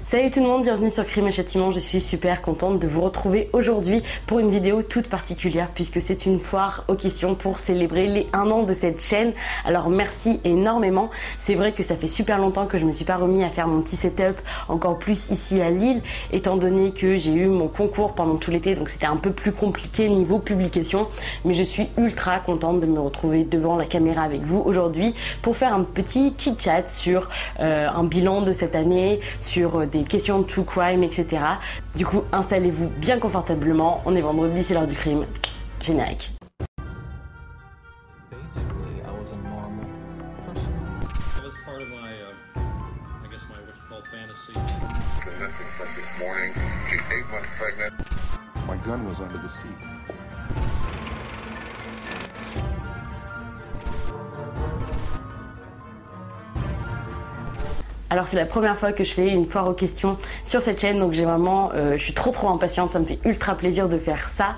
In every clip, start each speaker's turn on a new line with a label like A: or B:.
A: Salut tout le monde, bienvenue sur Crime et Châtiment. Je suis super contente de vous retrouver aujourd'hui pour une vidéo toute particulière puisque c'est une foire aux questions pour célébrer les 1 an de cette chaîne. Alors merci énormément. C'est vrai que ça fait super longtemps que je me suis pas remis à faire mon petit setup, encore plus ici à Lille, étant donné que j'ai eu mon concours pendant tout l'été, donc c'était un peu plus compliqué niveau publication. Mais je suis ultra contente de me retrouver devant la caméra avec vous aujourd'hui pour faire un petit chit-chat sur un bilan de cette année, sur des questions de true crime, etc. Du coup, installez-vous bien confortablement. On est vendredi, c'est l'heure du crime. Générique.
B: My gun was under the seat.
A: Alors c'est la première fois que je fais une foire aux questions sur cette chaîne, donc j'ai vraiment, je suis trop impatiente, ça me fait ultra plaisir de faire ça.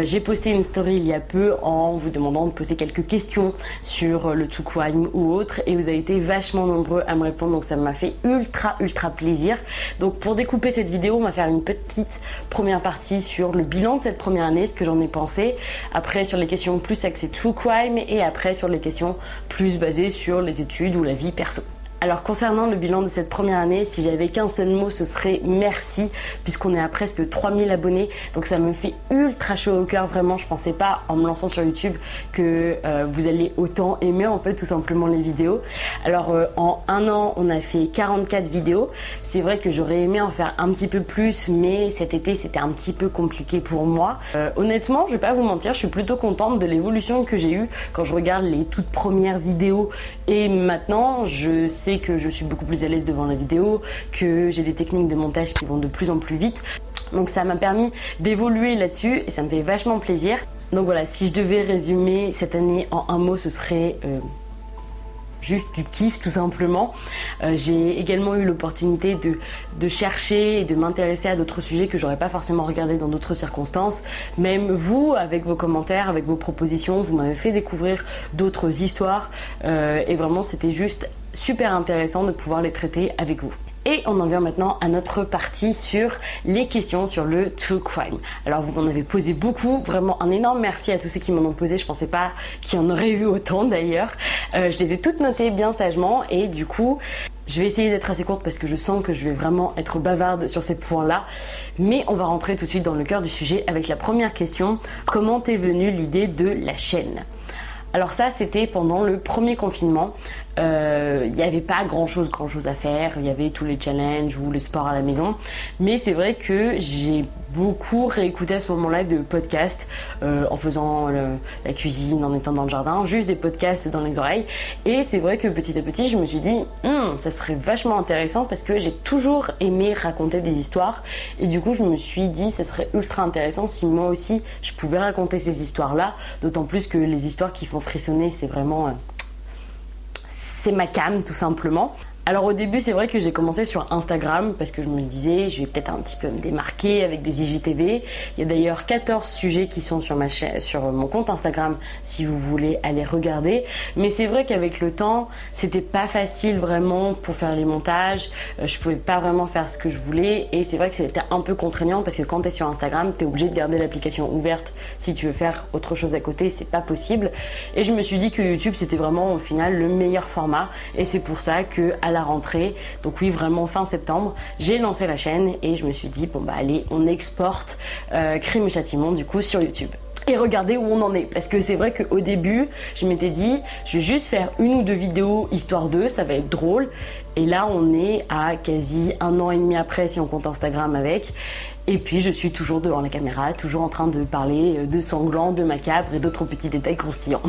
A: J'ai posté une story il y a peu en vous demandant de poser quelques questions sur le true crime ou autre, et vous avez été vachement nombreux à me répondre, donc ça m'a fait ultra plaisir. Donc pour découper cette vidéo, on va faire une petite première partie sur le bilan de cette première année, ce que j'en ai pensé, après sur les questions plus axées true crime, et après sur les questions plus basées sur les études ou la vie perso. Alors concernant le bilan de cette première année, si j'avais qu'un seul mot, ce serait merci, puisqu'on est à presque 3000 abonnés, donc ça me fait ultra chaud au cœur, vraiment. Je pensais pas en me lançant sur YouTube que vous allez autant aimer en fait tout simplement les vidéos. Alors en 1 an, on a fait 44 vidéos, c'est vrai que j'aurais aimé en faire un petit peu plus, mais cet été c'était un petit peu compliqué pour moi. Honnêtement, je vais pas vous mentir, je suis plutôt contente de l'évolution que j'ai eue quand je regarde les toutes premières vidéos, et maintenant je sais que je suis beaucoup plus à l'aise devant la vidéo, que j'ai des techniques de montage qui vont de plus en plus vite. Donc ça m'a permis d'évoluer là-dessus et ça me fait vachement plaisir. Donc voilà, si je devais résumer cette année en un mot, ce serait juste du kiff tout simplement. J'ai également eu l'opportunité de chercher et de m'intéresser à d'autres sujets que j'aurais pas forcément regardé dans d'autres circonstances. Même vous, avec vos commentaires, avec vos propositions, vous m'avez fait découvrir d'autres histoires et vraiment c'était juste super intéressant de pouvoir les traiter avec vous. Et on en vient maintenant à notre partie sur les questions sur le true crime. Alors vous m'en avez posé beaucoup, vraiment un énorme merci à tous ceux qui m'en ont posé. Je pensais pas qu'il y en aurait eu autant d'ailleurs. Je les ai toutes notées bien sagement et du coup je vais essayer d'être assez courte parce que je sens que je vais vraiment être bavarde sur ces points-là. Mais on va rentrer tout de suite dans le cœur du sujet avec la première question. Comment t'est venue l'idée de la chaîne ? Alors ça, c'était pendant le premier confinement. Il n'y avait pas grand chose à faire. Il y avait tous les challenges ou le sport à la maison. Mais c'est vrai que j'ai beaucoup réécouté à ce moment-là de podcasts en faisant la cuisine, en étant dans le jardin, juste des podcasts dans les oreilles. Et c'est vrai que petit à petit, je me suis dit ça serait vachement intéressant parce que j'ai toujours aimé raconter des histoires. Et du coup, je me suis dit ça serait ultra intéressant si moi aussi, je pouvais raconter ces histoires-là. D'autant plus que les histoires qui font frissonner, c'est vraiment... c'est ma came tout simplement. Alors au début c'est vrai que j'ai commencé sur Instagram parce que je me disais je vais peut-être un petit peu me démarquer avec des IGTV. Il y a d'ailleurs 14 sujets qui sont sur ma chaîne, sur mon compte Instagram si vous voulez aller regarder. Mais c'est vrai qu'avec le temps c'était pas facile vraiment pour faire les montages. Je pouvais pas vraiment faire ce que je voulais et c'est vrai que c'était un peu contraignant parce que quand tu es sur Instagram tu es obligé de garder l'application ouverte. Si tu veux faire autre chose à côté c'est pas possible. Et je me suis dit que YouTube c'était vraiment au final le meilleur format et c'est pour ça que à la rentrée, donc oui vraiment fin septembre, j'ai lancé la chaîne et je me suis dit bon bah allez on exporte Crime et Châtiment du coup sur YouTube. Et regardez où on en est, parce que c'est vrai qu'au début, je m'étais dit, je vais juste faire 1 ou 2 vidéos histoire d'eux, ça va être drôle. Et là, on est à quasi 1 an et demi après, si on compte Instagram avec. Et puis, je suis toujours devant la caméra, toujours en train de parler de sanglants, de macabres et d'autres petits détails croustillants.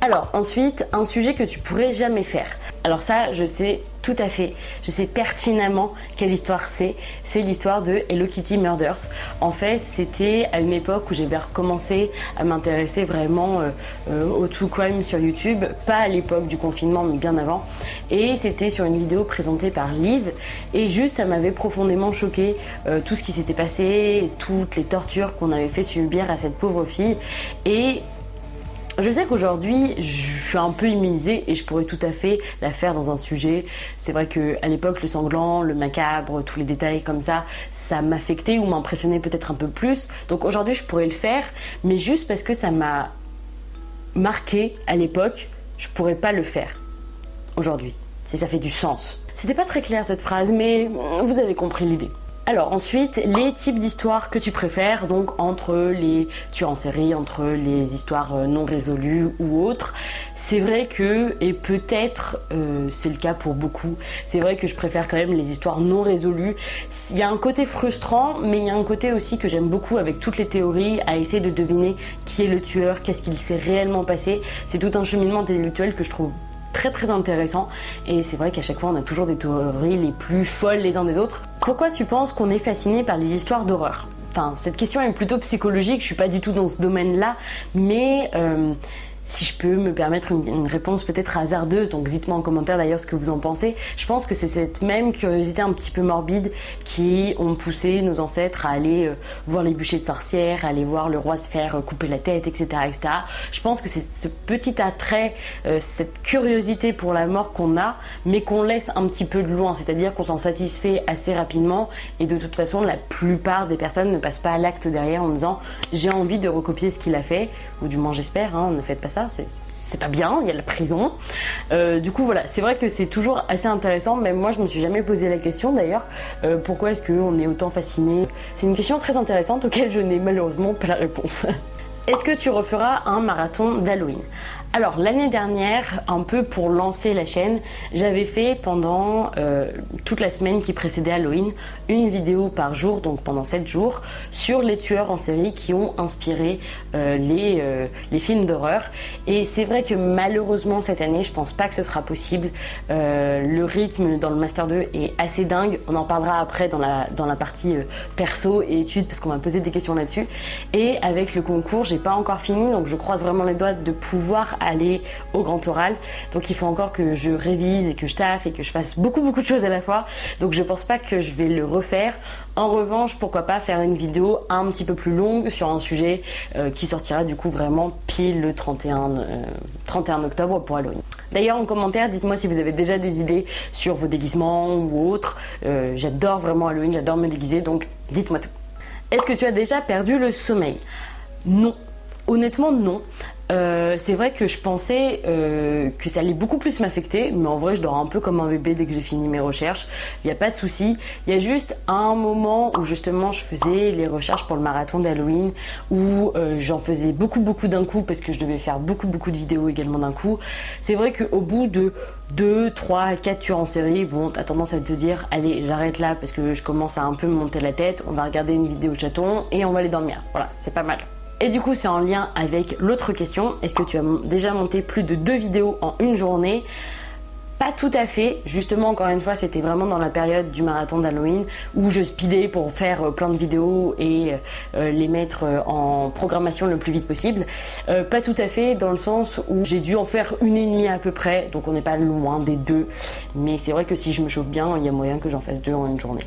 A: Alors, ensuite, un sujet que tu pourrais jamais faire. Alors ça, je sais tout à fait, je sais pertinemment quelle histoire c'est. C'est l'histoire de Hello Kitty Murders. En fait, c'était à une époque où j'avais recommencé à m'intéresser vraiment au true crime sur YouTube. Pas à l'époque du confinement, mais bien avant. Et c'était sur une vidéo présentée par Liv. Et juste, ça m'avait profondément choqué tout ce qui s'était passé, toutes les tortures qu'on avait fait subir à cette pauvre fille. Et Je sais qu'aujourd'hui, je suis un peu immunisée et je pourrais tout à fait la faire dans un sujet. C'est vrai qu'à l'époque, le sanglant, le macabre, tous les détails comme ça m'affectait ou m'impressionnait peut-être un peu plus. Donc aujourd'hui, je pourrais le faire, mais juste parce que ça m'a marqué à l'époque, je pourrais pas le faire aujourd'hui, si ça fait du sens. C'était pas très clair cette phrase, mais vous avez compris l'idée. Alors ensuite, les types d'histoires que tu préfères, donc entre les tueurs en série, entre les histoires non résolues ou autres. C'est vrai que, et peut-être c'est le cas pour beaucoup, c'est vrai que je préfère quand même les histoires non résolues. Il y a un côté frustrant, mais il y a un côté aussi que j'aime beaucoup avec toutes les théories, à essayer de deviner qui est le tueur, qu'est-ce qu'il s'est réellement passé. C'est tout un cheminement intellectuel que je trouve très très intéressant, et c'est vrai qu'à chaque fois on a toujours des théories les plus folles les uns des autres. Pourquoi tu penses qu'on est fasciné par les histoires d'horreur? Enfin, cette question est plutôt psychologique, je suis pas du tout dans ce domaine-là, mais si je peux me permettre une réponse peut-être hasardeuse, donc dites-moi en commentaire d'ailleurs ce que vous en pensez. Je pense que c'est cette même curiosité un petit peu morbide qui ont poussé nos ancêtres à aller voir les bûchers de sorcières, à aller voir le roi se faire couper la tête, etc., etc. Je pense que c'est ce petit attrait, cette curiosité pour la mort qu'on a, mais qu'on laisse un petit peu de loin, c'est-à-dire qu'on s'en satisfait assez rapidement, et de toute façon la plupart des personnes ne passent pas à l'acte derrière en disant j'ai envie de recopier ce qu'il a fait, ou du moins j'espère, hein, ne faites pas ça. C'est pas bien, il y a la prison. Du coup voilà, c'est vrai que c'est toujours assez intéressant, même moi je me suis jamais posé la question d'ailleurs, pourquoi est-ce qu'on est autant fasciné? C'est une question très intéressante auquel je n'ai malheureusement pas la réponse. Est-ce que tu referas un marathon d'Halloween? Alors l'année dernière, un peu pour lancer la chaîne, j'avais fait pendant toute la semaine qui précédait Halloween une vidéo par jour, donc pendant 7 jours, sur les tueurs en série qui ont inspiré les films d'horreur. Et c'est vrai que malheureusement cette année, je pense pas que ce sera possible. Le rythme dans le Master 2 est assez dingue, on en parlera après dans la partie perso et études parce qu'on m'a posé des questions là-dessus. Et avec le concours, j'ai pas encore fini, donc je croise vraiment les doigts de pouvoir aller au grand oral, donc il faut encore que je révise et que je taffe et que je fasse beaucoup de choses à la fois, donc je pense pas que je vais le refaire. En revanche, pourquoi pas faire une vidéo un petit peu plus longue sur un sujet qui sortira du coup vraiment pile le 31 octobre pour Halloween. D'ailleurs en commentaire, dites-moi si vous avez déjà des idées sur vos déguisements ou autres. J'adore vraiment Halloween, j'adore me déguiser, donc dites-moi tout. Est-ce que tu as déjà perdu le sommeil? Non, honnêtement non. C'est vrai que je pensais que ça allait beaucoup plus m'affecter, mais en vrai je dors un peu comme un bébé dès que j'ai fini mes recherches, il n'y a pas de souci. Il y a juste un moment où justement je faisais les recherches pour le marathon d'Halloween, où j'en faisais beaucoup d'un coup parce que je devais faire beaucoup de vidéos également d'un coup. C'est vrai qu'au bout de 2, 3, 4 tueurs en série, bon, t'as tendance à te dire allez j'arrête là parce que je commence à un peu me monter la tête, on va regarder une vidéo chaton et on va aller dormir. Voilà, c'est pas mal. Et du coup c'est en lien avec l'autre question, est-ce que tu as déjà monté plus de 2 vidéos en une journée? Pas tout à fait, justement encore une fois c'était vraiment dans la période du marathon d'Halloween où je speedais pour faire plein de vidéos et les mettre en programmation le plus vite possible. Pas tout à fait dans le sens où j'ai dû en faire 1,5 à peu près, donc on n'est pas loin des 2, mais c'est vrai que si je me chauffe bien, il y a moyen que j'en fasse 2 en une journée.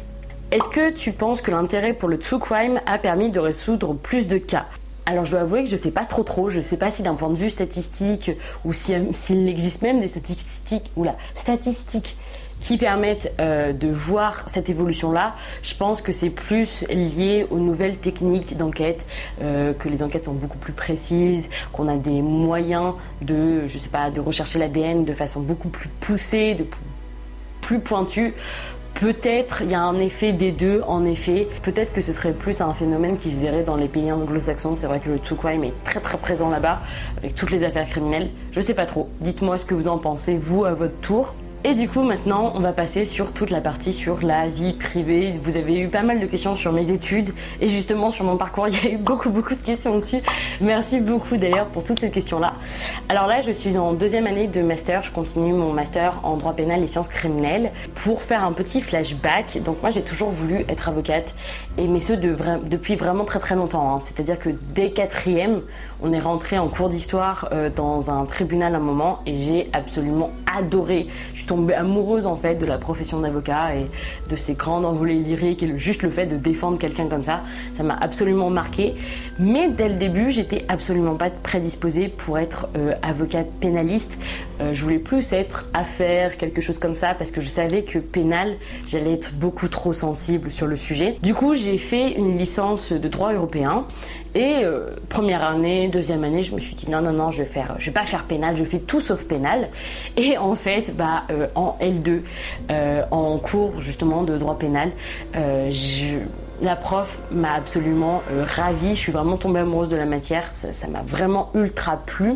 A: Est-ce que tu penses que l'intérêt pour le true crime a permis de résoudre plus de cas? Alors je dois avouer que je sais pas trop, je sais pas si d'un point de vue statistique ou s'il existe même des statistiques qui permettent de voir cette évolution-là. Je pense que c'est plus lié aux nouvelles techniques d'enquête, que les enquêtes sont beaucoup plus précises, qu'on a des moyens de, je sais pas, de rechercher l'ADN de façon beaucoup plus poussée, plus pointue. Peut-être il y a un effet des deux, en effet. Peut-être que ce serait plus un phénomène qui se verrait dans les pays anglo-saxons. C'est vrai que le true crime est très présent là-bas, avec toutes les affaires criminelles. Je sais pas trop. Dites-moi ce que vous en pensez, vous, à votre tour. Et du coup maintenant on va passer sur toute la partie sur la vie privée. Vous avez eu pas mal de questions sur mes études et justement sur mon parcours, il y a eu beaucoup de questions dessus. Merci beaucoup d'ailleurs pour toutes ces questions là. Alors là je suis en 2e année de master, je continue mon master en droit pénal et sciences criminelles. Pour faire un petit flashback, donc moi j'ai toujours voulu être avocate, et mais ce depuis vraiment très longtemps, hein. C'est à dire que dès 4e on est rentré en cours d'histoire dans un tribunal à un moment et j'ai absolument adoré. Je suis tombée amoureuse en fait de la profession d'avocat et de ses grandes envolées lyriques et juste le fait de défendre quelqu'un comme ça m'a absolument marquée. Mais dès le début, j'étais absolument pas prédisposée pour être avocate pénaliste. Je voulais plus être affaire, quelque chose comme ça, parce que je savais que pénal, j'allais être beaucoup trop sensible sur le sujet. Du coup, j'ai fait une licence de droit européen. Et première année, deuxième année, je me suis dit non, je vais pas faire pénal, je fais tout sauf pénal. Et en fait, en L2, en cours justement de droit pénal, la prof m'a absolument ravie. Je suis vraiment tombée amoureuse de la matière, ça m'a vraiment ultra plu.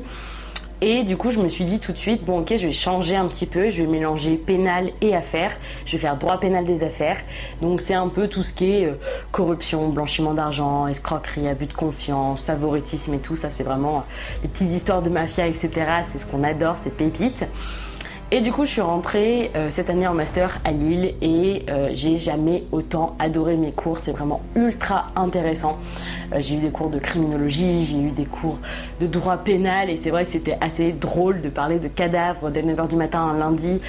A: Et du coup, je me suis dit tout de suite, bon ok, je vais changer un petit peu, je vais mélanger pénal et affaires. Je vais faire droit pénal des affaires. Donc c'est un peu tout ce qui est corruption, blanchiment d'argent, escroquerie, abus de confiance, favoritisme et tout. Ça, c'est vraiment les petites histoires de mafia, etc. C'est ce qu'on adore, c'est pépites. Et du coup, je suis rentrée cette année en master à Lille et j'ai jamais autant adoré mes cours. C'est vraiment ultra intéressant. J'ai eu des cours de criminologie, j'ai eu des cours de droit pénal et c'est vrai que c'était assez drôle de parler de cadavres dès 9h du matin un lundi.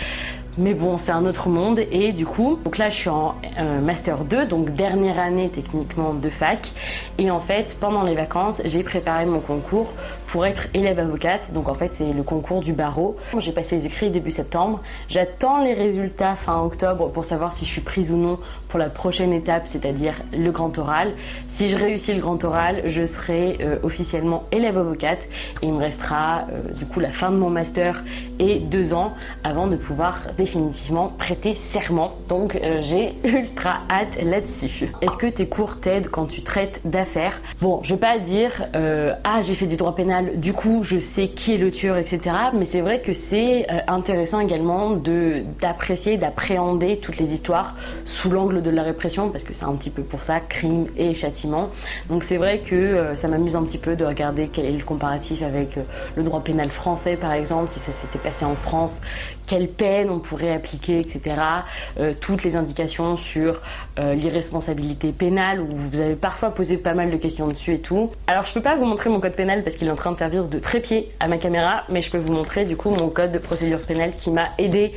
A: Mais bon, c'est un autre monde et du coup, donc là je suis en Master 2, donc dernière année techniquement de fac. Et en fait, pendant les vacances, j'ai préparé mon concours pour être élève avocate. Donc en fait, c'est le concours du barreau. J'ai passé les écrits début septembre. J'attends les résultats fin octobre pour savoir si je suis prise ou non pour la prochaine étape, c'est-à-dire le grand oral. Si je réussis le grand oral, je serai officiellement élève avocate et il me restera du coup la fin de mon master et 2 ans avant de pouvoir définitivement prêter serment. Donc j'ai ultra hâte là-dessus. Est-ce que tes cours t'aident quand tu traites d'affaires? Bon, je vais pas dire j'ai fait du droit pénal, du coup je sais qui est le tueur, etc. Mais c'est vrai que c'est intéressant également d'apprécier, d'appréhender toutes les histoires sous l'angle de la répression, parce que c'est un petit peu pour ça, crime et châtiment. Donc c'est vrai que ça m'amuse un petit peu de regarder quel est le comparatif avec le droit pénal français par exemple, si ça s'était passé en France, quelle peine on pourrait appliquer, etc. Toutes les indications sur l'irresponsabilité pénale, où vous avez parfois posé pas mal de questions dessus et tout. Alors je peux pas vous montrer mon code pénal parce qu'il est en train de servir de trépied à ma caméra, mais je peux vous montrer du coup mon code de procédure pénale qui m'a aidé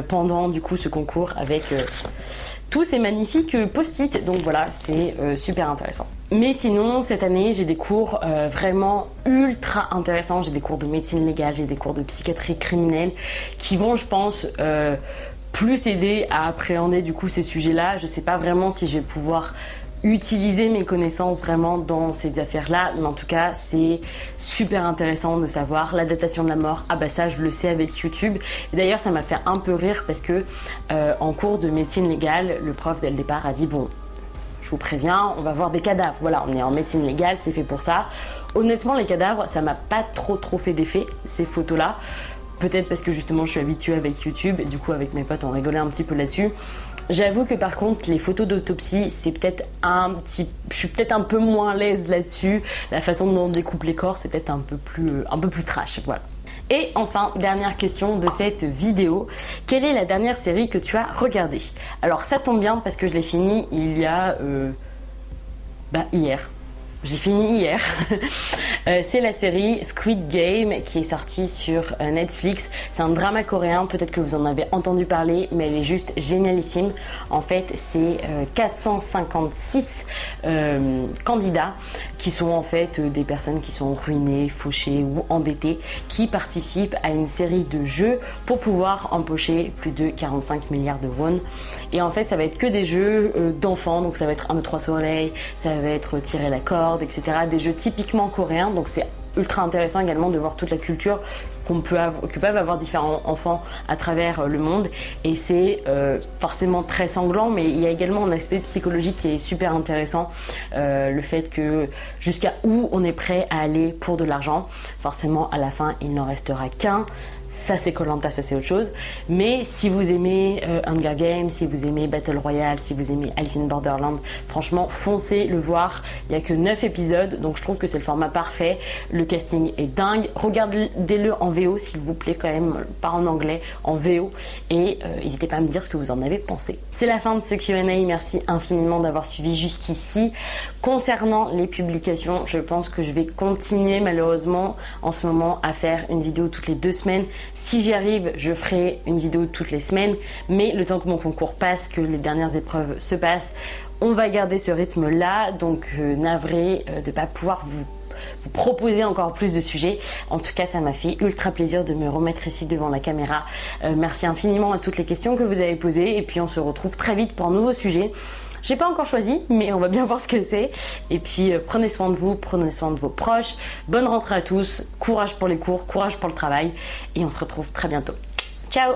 A: pendant du coup ce concours avec tous ces magnifiques post-it. Donc voilà, c'est super intéressant. Mais sinon, cette année, j'ai des cours vraiment ultra intéressants. J'ai des cours de médecine légale, j'ai des cours de psychiatrie criminelle qui vont, je pense, plus aider à appréhender du coup ces sujets-là. Je sais pas vraiment si je vais pouvoir utiliser mes connaissances vraiment dans ces affaires-là, mais en tout cas, c'est super intéressant de savoir la datation de la mort. Ah bah ça, je le sais avec YouTube. Et d'ailleurs, ça m'a fait un peu rire parce que en cours de médecine légale, le prof dès le départ a dit bon, je vous préviens, on va voir des cadavres. Voilà, on est en médecine légale, c'est fait pour ça. Honnêtement, les cadavres, ça m'a pas trop fait d'effet, ces photos-là. Peut-être parce que justement, je suis habituée avec YouTube et du coup, avec mes potes, on rigolait un petit peu là-dessus. J'avoue que par contre, les photos d'autopsie, c'est peut-être je suis peut-être un peu moins à l'aise là-dessus. La façon dont on découpe les corps, c'est peut-être un peu plus trash, voilà. Et enfin, dernière question de cette vidéo. Quelle est la dernière série que tu as regardée? Alors ça tombe bien parce que je l'ai fini il y a hier. J'ai fini hier. C'est la série Squid Game qui est sortie sur Netflix. C'est un drama coréen, peut-être que vous en avez entendu parler, mais elle est juste génialissime. En fait, c'est 456 candidats qui sont en fait des personnes qui sont ruinées, fauchées ou endettées, qui participent à une série de jeux pour pouvoir empocher plus de 45 milliards de won. Et en fait, ça va être que des jeux d'enfants, donc ça va être 1, 2, 3 soleil, ça va être tirer la corde, etc. Des jeux typiquement coréens, donc c'est ultra intéressant également de voir toute la culture que peuvent avoir différents enfants à travers le monde. Et c'est forcément très sanglant, mais il y a également un aspect psychologique qui est super intéressant. Le fait que jusqu'à où on est prêt à aller pour de l'argent. Forcément, à la fin, il n'en restera qu'un. Ça c'est Koh-Lanta, ça c'est autre chose. Mais si vous aimez Hunger Games, si vous aimez Battle Royale, si vous aimez Alice in Borderland, franchement foncez le voir. Il n'y a que 9 épisodes, donc je trouve que c'est le format parfait. Le casting est dingue. Regardez-le en VO s'il vous plaît quand même, pas en anglais, en VO. Et n'hésitez pas à me dire ce que vous en avez pensé. C'est la fin de ce Q&A, merci infiniment d'avoir suivi jusqu'ici. Concernant les publications, je pense que je vais continuer malheureusement en ce moment à faire une vidéo toutes les 2 semaines. Si j'y arrive, je ferai une vidéo toutes les semaines, mais le temps que mon concours passe, que les dernières épreuves se passent, on va garder ce rythme-là, donc navré de ne pas pouvoir vous proposer encore plus de sujets. En tout cas, ça m'a fait ultra plaisir de me remettre ici devant la caméra. Merci infiniment à toutes les questions que vous avez posées et puis on se retrouve très vite pour un nouveau sujet. J'ai pas encore choisi, mais on va bien voir ce que c'est. Et puis prenez soin de vous, prenez soin de vos proches. Bonne rentrée à tous, courage pour les cours, courage pour le travail et on se retrouve très bientôt. Ciao!